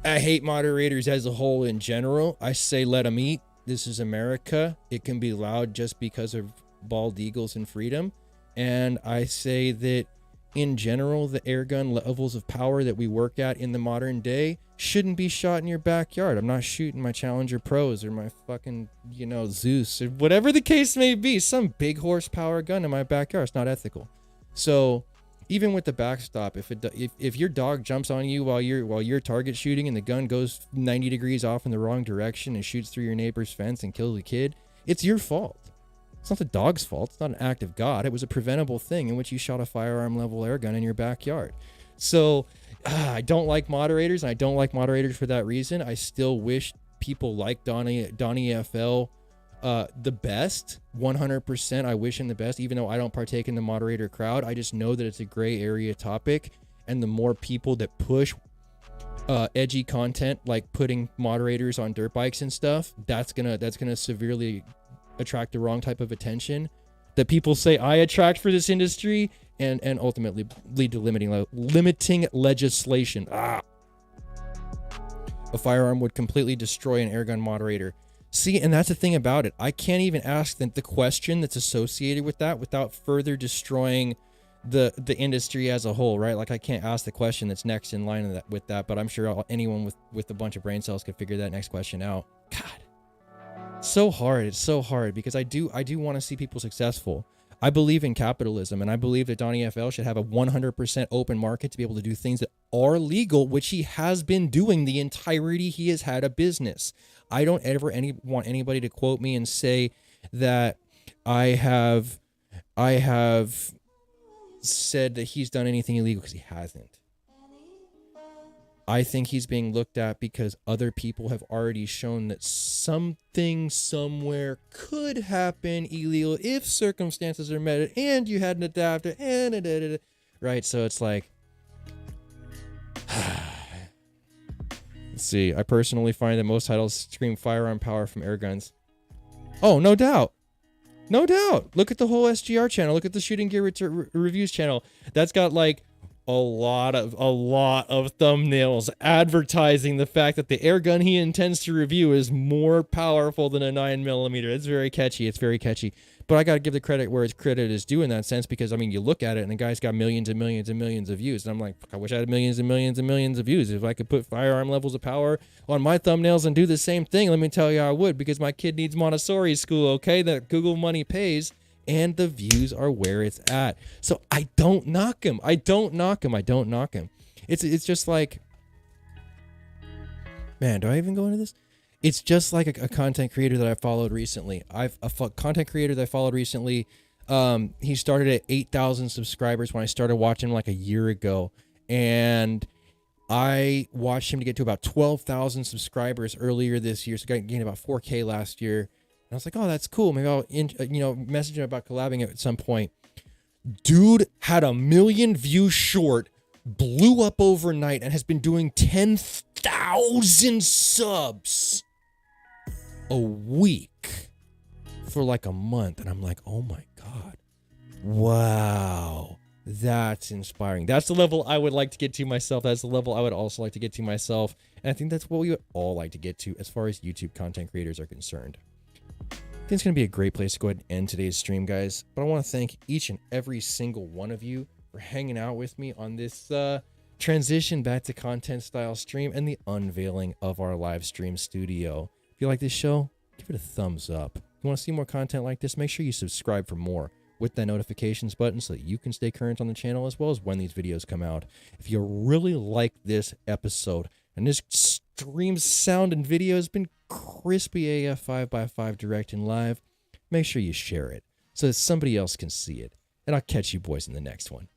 I hate moderators as a whole in general. I say let them eat. This is America. It can be loud just because of bald eagles and freedom. And I say that in general, the airgun levels of power that we work at in the modern day shouldn't be shot in your backyard. I'm not shooting my Challenger Pros or my fucking, Zeus or whatever the case may be. Some big horsepower gun in my backyard. It's not ethical. So even with the backstop, if your dog jumps on you while you're target shooting and the gun goes 90 degrees off in the wrong direction and shoots through your neighbor's fence and kills a kid, it's your fault. It's not the dog's fault. It's not an act of God. It was a preventable thing in which you shot a firearm level air gun in your backyard. So I don't like moderators, and I don't like moderators for that reason. I still wish people like Donnie FL the best. 100%. I wish him the best, even though I don't partake in the moderator crowd. I just know that it's a gray area topic, and the more people that push edgy content, like putting moderators on dirt bikes and stuff, that's gonna severely attract the wrong type of attention that people say I attract for this industry, and ultimately lead to limiting legislation. A firearm would completely destroy an airgun moderator. See, and that's the thing about it. I can't even ask the question that's associated with that without further destroying the industry as a whole, right? Like I can't ask the question that's next in line with that, but I'm sure anyone with a bunch of brain cells could figure that next question out. God. So hard. It's so hard because I do want to see people successful. I believe in capitalism, and I believe that Donnie FL should have a 100% open market to be able to do things that are legal, which he has been doing the entirety he has had a business. I don't ever want anybody to quote me and say that I have said that he's done anything illegal, because he hasn't. I think he's being looked at because other people have already shown that something somewhere could happen illegal if circumstances are met, and you had an adapter, and right? So it's like, let's see. I personally find that most titles scream firearm power from air guns. Oh, no doubt. No doubt. Look at the whole SGR channel. Look at the Shooting Gear Reviews channel. That's got like a lot of thumbnails advertising the fact that the air gun he intends to review is more powerful than a 9mm. It's very catchy. It's very catchy. But I got to give the credit where its credit is due in that sense, because I mean, you look at it and the guy's got millions and millions and millions of views, and I'm like, I wish I had millions and millions and millions of views. If I could put firearm levels of power on my thumbnails and do the same thing, let me tell you I would, because my kid needs Montessori school, okay? That Google money pays. And the views are where it's at. So I don't knock him. I don't knock him. It's just like, man, do I even go into this? It's just like a content creator that I followed recently. He started at 8,000 subscribers when I started watching him like a year ago. And I watched him to get to about 12,000 subscribers earlier this year. So gained about 4K last year. And I was like, oh, that's cool. Maybe I'll, message him about collabing at some point. Dude had a 1 million view short, blew up overnight, and has been doing 10,000 subs a week for like a month. And I'm like, oh my God. Wow. That's inspiring. That's the level I would like to get to myself. That's the level I would also like to get to myself. And I think that's what we would all like to get to as far as YouTube content creators are concerned. I think it's going to be a great place to go ahead and end today's stream, guys. But I want to thank each and every single one of you for hanging out with me on this transition back to content style stream and the unveiling of our live stream studio. If you like this show, give it a thumbs up. If you want to see more content like this, make sure you subscribe for more with that notifications button so that you can stay current on the channel as well as when these videos come out. If you really like this episode, and this stream sound and video has been crispy AF 5x5 direct and live, make sure you share it so that somebody else can see it. and I'll catch you boys in the next one.